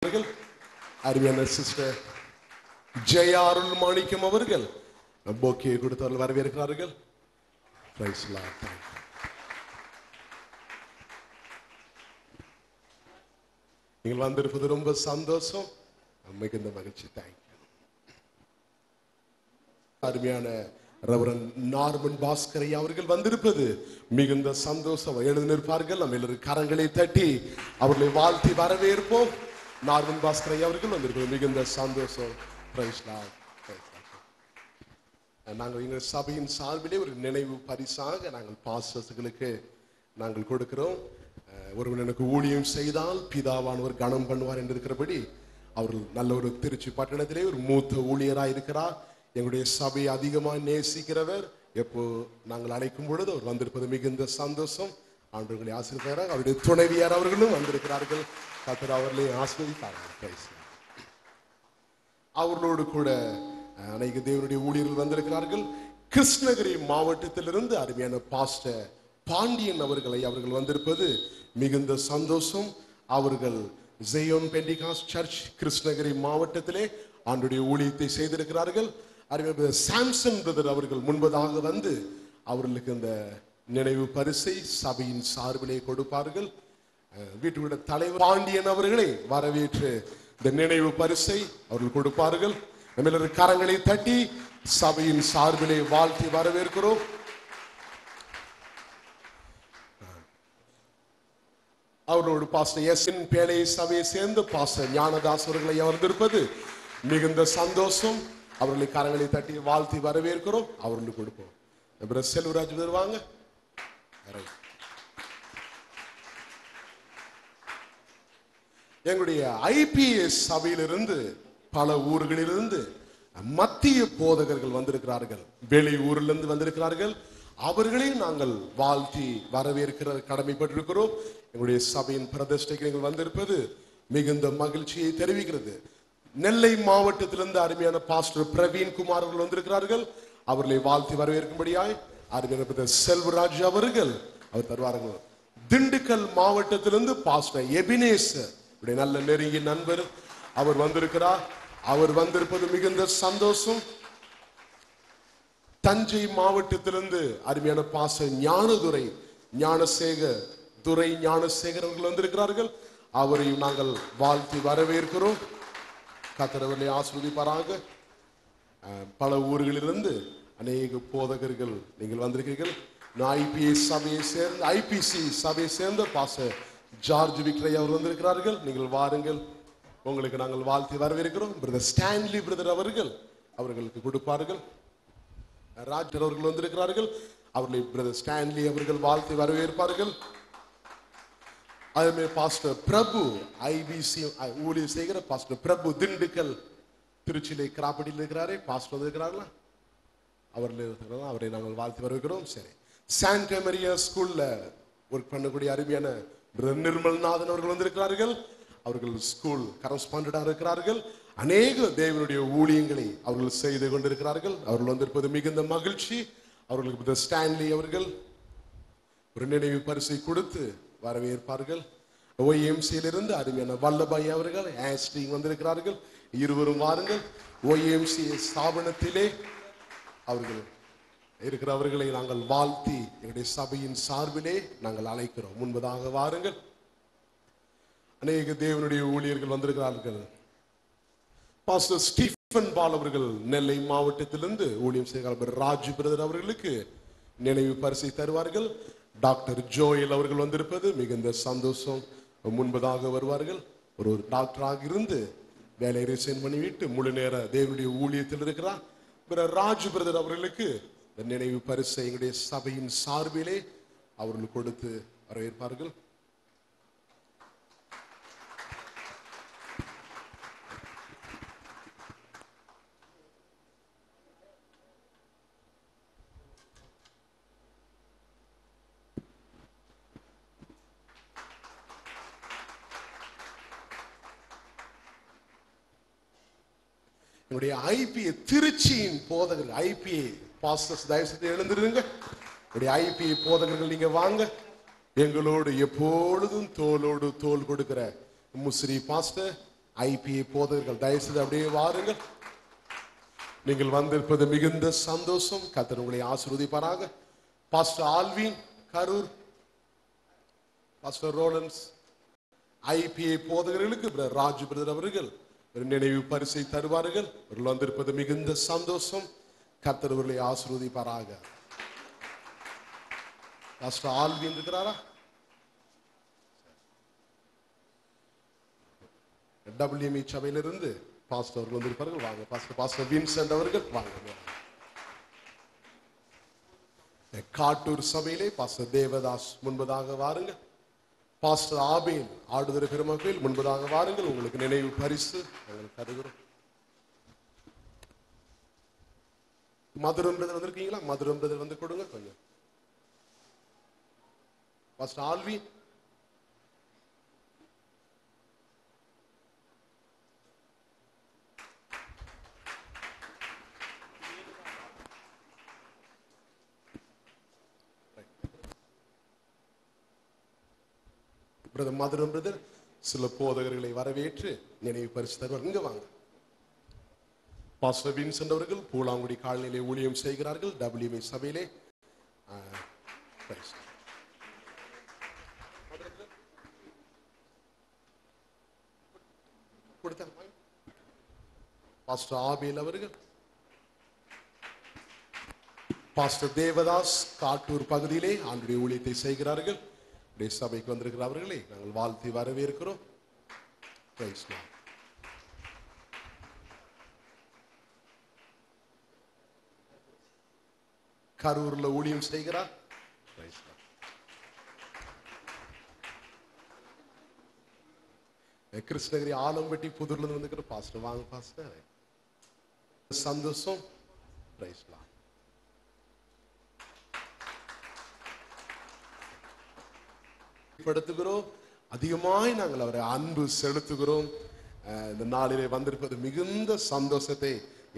வரவேற்கிறார்கள். அருமையான சிஸ்டர் ஜெயா அருள் மாணிக்கம் அவர்கள் போக்கே கொடுத்தவர்கள் வரவேற்கிறார்கள். Praise the Lord. நீங்கள் வந்திருப்பது ரொம்ப சந்தோஷம், மிகுந்த மகிழ்ச்சி. தேங்க்யூ. அருமையான ரெவரண்ட் நார்மன் பாஸ்கர் ஐயா அவர்கள் வந்திருப்பது மிகுந்த சந்தோஷம். எழுந்திருப்பார்கள். நம்ம எல்லாரும் கரங்களை தட்டி அவர்களை வாழ்த்தி வரவேற்போம். நார்மன் பாஸ்கர் ஐயா அவர்கள் வந்திருப்பது மிகுந்த சந்தோஷம். Praise the Lord. நாங்கள் எங்கள் சபையின் சார்பிலே ஒரு நினைவு பரிசாக நாங்கள் பாஸ்டர்ஸ்களுக்கு நாங்கள் கொடுக்கிறோம். ஒருவன் எனக்கு ஊழியம் செய்தால் பிதாவானவர் கனம் பண்ணுவார் என்று இருக்கிறபடி அவர்கள் நல்ல ஒரு திருச்சி பட்டணத்திலே ஒரு மூத்த ஊழியராக இருக்கிறார். எங்களுடைய சபையை அதிகமாக நேசிக்கிறவர். எப்போ நாங்கள் அழைக்கும் பொழுது அவர் வந்திருப்பது மிகுந்த சந்தோஷம். ஆண்டவர்களை ஆசீர்வதிக்கிறார். அவருடைய துணைவியார் அவர்களும் வந்திருக்கிறார்கள். கர்த்தர் அவர்களை ஆசீர்வதிப்பார்கள். அவர்களோடு கூட அநேக தேவனுடைய ஊழியர்கள் வந்திருக்கிறார்கள். கிருஷ்ணகிரி மாவட்டத்திலிருந்து அருமையான பாஸ்டர் பாண்டியன் அவர்கள் வந்திருப்பது மிகுந்த சந்தோஷம். அவர்கள் ஜெயோன் பெண்டிகாஸ்ட் சர்ச் கிருஷ்ணகிரி மாவட்டத்திலே ஆண்டுடைய ஊழியத்தை செய்திருக்கிறார்கள். அருமையான சாம்சன் பிரதர் அவர்கள் முன்பதாக வந்து அவர்களுக்கு இந்த நினைவு பரிசை சபையின் சார்பிலே கொடுப்பார்கள். வீட்டுடைய தலைவர் பாண்டியன் அவர்களை வரவேற்று இந்த நினைவு பரிசை அவர்கள் கொடுப்பார்கள். நம்ம கரங்களை தட்டி சபையின் சார்பிலே வாழ்த்தி வரவேற்கிறோம். அவரோடு பாஸ்டர் எஸ் என் பேலை சபையை சேர்ந்து பாஸ்டர் ஞானதாஸ் அவர்களை வந்திருப்பது மிகுந்த சந்தோஷம். அவர்களை கரங்களை தட்டி வாழ்த்தி வரவேற்கிறோம். அவர்களுக்கு கொடுப்போம். செல்வராஜ் வருவாங்க. எங்களுடைய ஐபிஎஸ் சபையிலிருந்து பல ஊர்களிலிருந்து மத்திய போதகர்கள் வந்திருக்கிறார்கள். வெளி ஊரிலிருந்து வந்திருக்கிறார்கள். அவர்களையும் நாங்கள் வாழ்த்தி வரவேற்கிற கடமைப்பட்டிருக்கிறோம். எங்களுடைய சபையின் பிரதிஷ்டைக்கு நீங்கள் வந்திருப்பது மிகுந்த மகிழ்ச்சியை தெரிவிக்கிறது. நெல்லை மாவட்டத்திலிருந்து அருமையான பாஸ்டர் பிரவீன் குமார் அவர்கள் வந்திருக்கிறார்கள். அவர்களை வாழ்த்தி வரவேற்கும்படியாய் அருமையான செல்வராஜ் அவர்கள் அவர் தருவார்கள். திண்டுக்கல் மாவட்டத்திலிருந்து பாஸ்டர் எபினேசர் நல்ல நெருங்கிய நண்பர் அவர் வந்திருக்கிறார். அவர் வந்திருப்பது மிகுந்த சந்தோஷம். தஞ்சை மாவட்டத்திலிருந்து அருமையான பாஸ்டர் ஞானதுரை ஞானசேகர் அவர்கள் வந்திருக்கிறார்கள். அவரையும் நாங்கள் வாழ்த்தி வரவேற்கிறோம். கர்த்தர் அவர்களை ஆசீர்வதிப்பாராக. பல ஊர்களிலிருந்து அநேக போதகர்கள் நீங்கள் வந்திருக்கிறீர்கள். ஐபிசி சபையை சேர்ந்த பாஸ்டர் ஜார்ஜ் விக்டர் அவர் வந்திருக்கிறார்கள். நீங்கள் வாருங்கள். உங்களுக்கு நாங்கள் வாழ்த்தி வரவேற்கிறோம். பிரதர் ஸ்டான்லி பிரதர் அவர்களுக்கு கொடுப்பார்கள். ராஜர் அவர்கள் வந்திருக்கிறார்கள். அவர்களை பிரதர் ஸ்டான்லி அவர்கள் வாழ்த்தி வரவேற்பார்கள். அதே பாஸ்டர் பிரபு ஐபிசி ஊழியர் செய்கிற பாஸ்டர் பிரபு திண்டுக்கல் திருச்சியிலே கிராப்படியில் இருக்கிறாரே பாஸ்டர் வந்திருக்கிறார்களா? அவரை நாங்கள் வாழ்த்தி வரவேற்கிறோம். சரி, சாண்டா மரியா ஸ்கூல்ல ஒர்க் பண்ணக்கூடிய அருமையான நிர்மல்நாதன் அவர்கள் வந்திருக்கிறார்கள். அவர்கள் ஸ்கூல் கரஸ்பாண்டா இருக்கிறார்கள். அநேக தேவனுடைய ஊழியங்களை அவர்கள் செய்து கொண்டிருக்கிறார்கள். அவர்கள் வந்திருப்பது மிகுந்த மகிழ்ச்சி. அவர்களுக்கு ஸ்டான்லி அவர்கள் ஒரு நினைவு பரிசை கொடுத்து வரவேற்பார்கள். OMCயிலிருந்து அருமையான வல்லபாய் அவர்கள் ஆஸ்டிங் வந்திருக்கிறார்கள். இருவரும் வாருங்கள். OMC ஸ்தாபனத்திலே அவர்கள் இருக்கிறவர்களை நாங்கள் வாழ்த்தி எங்களுடைய சபையின் சார்பிலே நாங்கள் அழைக்கிறோம். முன்பதாக வாருங்கள். அநேக தேவனுடைய ஊழியர்கள் வந்திருக்கிறார்கள். பாஸ்டர் ஸ்டீஃபன் பால் அவர்கள் நெல்லை மாவட்டத்திலிருந்து ஊழியம் செய்கிறார். ராஜு பிரதர் அவர்களுக்கு நினைவு பரிசை தருவார்கள். டாக்டர் ஜோயல் அவர்கள் வந்திருப்பது மிகுந்த சந்தோஷம். முன்பதாக வருவார்கள். ஒரு டாக்டராக இருந்து வேலையை ரிசைன் பண்ணிவிட்டு முழு நேர தேவனுடைய ஊழியத்தில் இருக்கிறார். ராஜு பிரதர் அவர்களுக்கு நினைவு பரிசை எங்களுடைய சபையின் சார்பிலே அவர்கள் கொடுத்து வரவேற்பார்கள். என்னுடைய ஐபிஏ திருச்சியின் போதகர்கள் ஐபிஏ பாஸ்டர்ஸ் தயவு செய்து எழுந்திருங்க. ஐபிஏ போதகர்கள் நீங்க வாங்க. எங்களோடு எப்பொழுதும் தோளோடு தோள் கொடுக்கிற முஸ்ரி பாஸ்டர் ஐபிஏ போதகர்கள் தயவு செய்து அப்படியே வாருங்கள். நீங்கள் வந்திருப்பது மிகுந்த சந்தோஷம். கர்த்தர் உங்களை ஆசீர்வதிப்பாராக. பாஸ்டர் ஆல்வின் கரூர், பாஸ்டர் ரோலன்ஸ், ஐபிஏ போதகர்களுக்கு ராஜு பிரதர் அவர்கள் ஒரு நினைவு பரிசை தருவார்கள். அவர்கள் வந்திருப்பது மிகுந்த சந்தோஷம். கர்த்தர் அவர்களை ஆசீர்வதிப்பாராக. பாஸ்டர் ஆல்வின் இருக்கிறாரா? WME சபையிலிருந்து பாஸ்டர் அவர்கள் வந்திருப்பார்கள். வாங்க பாஸ்டர் வின்சென்ட் அவர்கள் வாங்க. காட்டூர் சபையிலே பாஸ்டர் தேவதாஸ் முன்பதாக வாருங்க. பாஸ்டர் ஆபேல் ஆடுதுறை பெருமக்கள் முன்பதாக வாருங்கள். உங்களுக்கு நினைவு பரிசு உங்களுக்கு தருகிறோம். மதுரம் பிரதர் வந்திருக்கீங்களா? மதுரம் பிரதர் வந்து கொடுங்க கொஞ்சம். பாஸ்டர் ஆல்வி, மதுரம் பிரதர் சில போதகர்களை வரவேற்று நினைவு பரிசு தருவார். இங்க வாங்க. பாஸ்டர் வின்சென்ட் அவர்கள் பூலாங்குடி காலநிலை ஊழியம் செய்கிறார்கள். WME சபையிலே பாஸ்டர் ஆபேல் அவர்கள், பாஸ்டர் தேவதாஸ் காட்டூர் பகுதியிலே ஆண்டுடைய ஊழியத்தை செய்கிறார்கள். சபைக்கு வந்திருக்கிற அவர்களை நாங்கள் வாழ்த்தி வரவேற்கிறோம். கரூர்ல ஊழியம் செய்கிறார். கிருஷ்ணகிரி ஆலம்பட்டி புதூர்ல இருந்து வந்துக்கிற பாஸ்டர் வாங்க பாஸ்டர். சந்தோஷம். படுத்துகிறோம். அதிகமாய் நாங்கள் அவரை அன்பு செலுத்துகிறோம். இந்த நாளிலே வந்திருப்பது மிகுந்த சந்தோஷத்தை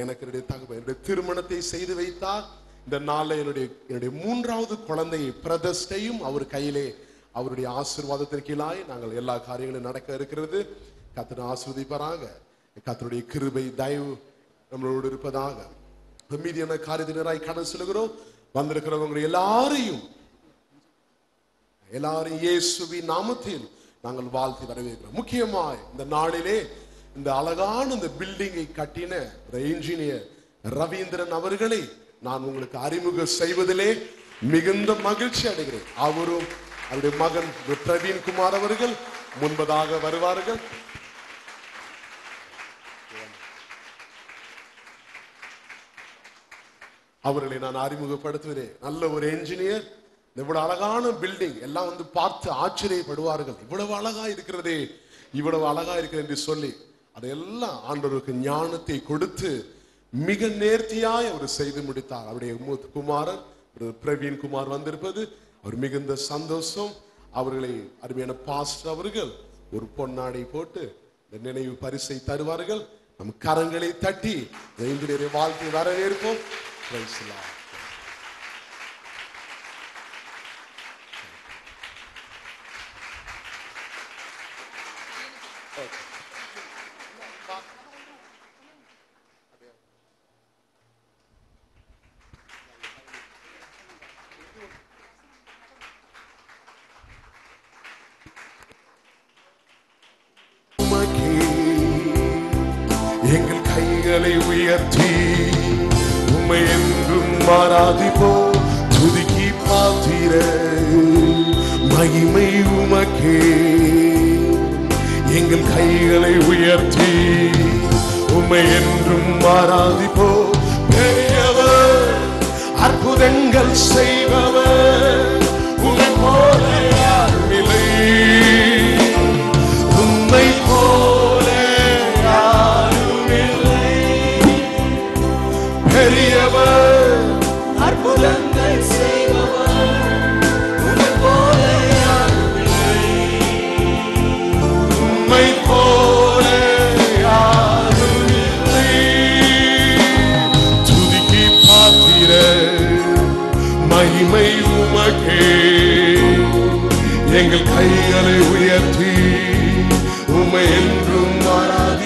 எனக்கு என்னுடைய திருமணத்தை செய்து வைத்தார். இந்த நாளில் என்னுடைய மூன்றாவது குழந்தை பிரதிஷ்டையும் அவர் கையிலே அவருடைய ஆசீர்வாதத்திற்கீழாய் நாங்கள் எல்லா காரியங்களும் நடக்க இருக்கிறது. கர்த்தர் ஆசீர்வதிப்பாராக. கர்த்தருடைய கிருபை தயவு நம்மளோடு இருப்பதாக. மீதியான காரியத்தினராய் கடந்து செல்கிறோம். வந்திருக்கிறவங்க எல்லாரையும் இயேசுவின் நாமத்தில் நாங்கள் வாழ்த்தி வரவேற்கிறோம். முக்கியமாய் இந்த நாளிலே இந்த அழகான இந்த பில்டிங்கை கட்டின இன்ஜினியர் ரவீந்திரன் அவர்களை நான் உங்களுக்கு அறிமுகம் செய்வதிலே மிகுந்த மகிழ்ச்சி அடைகிறேன். அவரும் அவருடைய மகன் பிரவீன் குமார் அவர்கள் முன்பதாக வருவார்கள். அவர்களை நான் அறிமுகப்படுத்துகிறேன். நல்ல ஒரு என்ஜினியர். இவ்வளவு அழகான பில்டிங் எல்லாம் வந்து பார்த்து ஆச்சரியப்படுவார்கள். இவ்வளவு அழகா இருக்கிறதே, இவ்வளவு அழகா இருக்கிறது என்று சொல்லி அதையெல்லாம் ஆண்டவருக்கு ஞானத்தை கொடுத்து மிக நேர்த்தியாய் அவர் செய்து முடித்தார். அவருடைய குமாரன் பிரவீன் குமார் வந்திருப்பது அவர் மிகுந்த சந்தோஷம். அவர்களை அருமையான பாஸ்டர் அவர்கள் ஒரு பொன்னாடை போட்டு இந்த நினைவு பரிசை தருவார்கள். நம் கரங்களை தட்டி இன்ஜினியரை வாழ்க்கை வரவேற்போம். எங்கள் கைகளை உயர்த்தி உம்மை என்றும் ஆராதிப்போம். துதிக்கி பாத்திர மகிமை உமக்கே. எங்கள் கைகளை உயர்த்தி உம்மை என்றும் ஆராதிப்போம். பெரியவர் அற்புதங்கள் செய்பவர் உம்மை போல யாரும் இல்லை. உம்மை போல யாரும் இல்லை. பெரியவர் அற்புதங்கள் செய்பவர் உம்மை போல யாரும் இல்லை. உம்மை போல யாரும் இல்லை. துதிக்கி பாத்திர மகிமை உமக்கே. எங்கள் கைகளை உயர்த்தி உம்மை என்றும் ஆராதிப்போம்.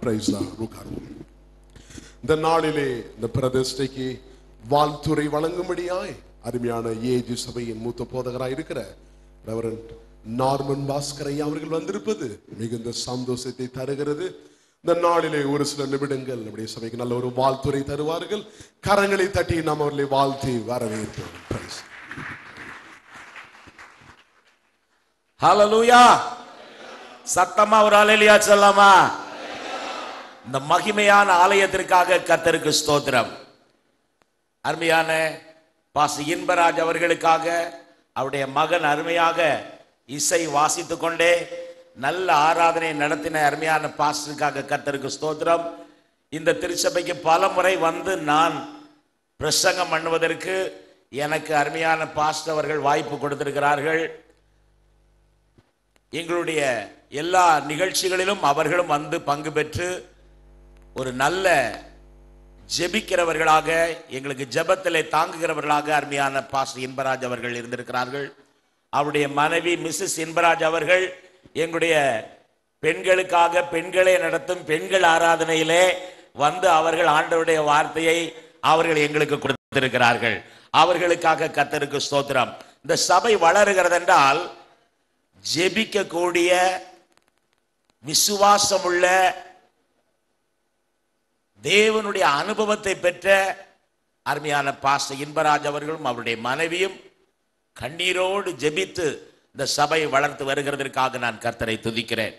பிரைஸ் உட்காருவோம். இந்த நாளிலே இந்த பிரதிஷ்டைக்கு வாழ்த்துறை வழங்கும்படியாய் அருமையான ஏஜி சபையின் மூத்த போதகராய் இருக்கிற ரெவரண்ட் நார்மன் பாஸ்கர் ஐயா அவர்கள் வந்திருப்பது மிகுந்த சந்தோஷத்தை தருகிறது. இந்த நாளிலே ஒரு சில நிமிடங்கள் நம்முடைய சபைக்கு நல்ல ஒரு வாழ்த்துறை தருவார்கள். கரங்களை தட்டி நாம் அவர்களை வாழ்த்தி வரவேற்போம். பிரைஸ். ஹல்லேலூயா. சத்தமா ஒரு ஹல்லேலூயா சொல்லலாமா? இந்த மகிமையான ஆலயத்திற்காக கர்த்தருக்கு ஸ்தோத்திரம். அருமையான பாஸ்டர் இன்பராஜ் அவர்களுக்காக அவருடைய மகன் அருமையாக இசை வாசித்துக் கொண்டே நல்ல ஆராதனை நடத்தின அருமையான பாஸ்டருக்காக கர்த்தருக்கு ஸ்தோத்திரம். இந்த திருச்சபைக்கு பல முறை வந்து நான் பிரசங்கம் பண்ணுவதற்கு எனக்கு அருமையான பாஸ்டர் அவர்கள் வாய்ப்பு கொடுத்திருக்கிறார்கள். எங்களுடைய எல்லா நிகழ்ச்சிகளிலும் அவர்களும் வந்து பங்கு பெற்று ஒரு நல்ல ஜெபிக்கிறவர்களாக, எங்களுக்கு ஜெபத்திலே தாங்குகிறவர்களாக அருமையான பாஸ்டர் இன்பராஜ் அவர்கள் இருந்திருக்கிறார்கள். அவருடைய மனைவி மிஸ்ஸஸ் இன்பராஜ் அவர்கள் எங்களுடைய பெண்களுக்காக பெண்களை நடத்தும் பெண்கள் ஆராதனையிலே வந்து அவர்கள் ஆண்டவருடைய வார்த்தையை அவர்கள் எங்களுக்கு கொடுத்திருக்கிறார்கள். அவர்களுக்காக கர்த்தருக்கு ஸ்தோத்திரம். இந்த சபை வளருகிறது என்றால் ஜெபிக்க கூடிய விசுவாசமுள்ள தேவனுடைய அனுபவத்தை பெற்ற அருமையான பாஸ்டர் இன்பராஜ் அவர்களும் அவருடைய மனைவியும் கண்ணீரோடு ஜெபித்து இந்த சபை வளர்த்து வருகிறதற்காக நான் கர்த்தரை துதிக்கிறேன்.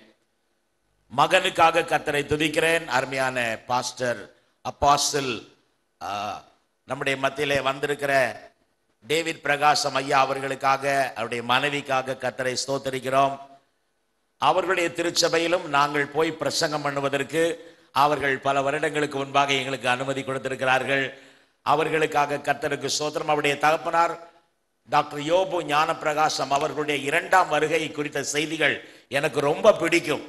மகனுக்காக கர்த்தரை துதிக்கிறேன். அருமையான பாஸ்டர் அப்பாஸ்டல் நம்முடைய மத்தியிலே வந்திருக்கிற டேவிட் பிரகாசம் ஐயா அவர்களுக்காக அவருடைய மனைவிக்காக கர்த்தரை ஸ்தோத்தரிக்கிறோம். அவர்களுடைய திருச்சபையிலும் நாங்கள் போய் பிரசங்கம் பண்ணுவதற்கு அவர்கள் பல வருடங்களுக்கு முன்பாக எங்களுக்கு அனுமதி கொடுத்திருக்கிறார்கள். அவர்களுக்காக கர்த்தருக்கு ஸ்தோத்திரம். அவருடைய தகப்பனார் டாக்டர் யோபு ஞான பிரகாசம் அவர்களுடைய 2ஆம் வருகை குறித்த செய்திகள் எனக்கு ரொம்ப பிடிக்கும்.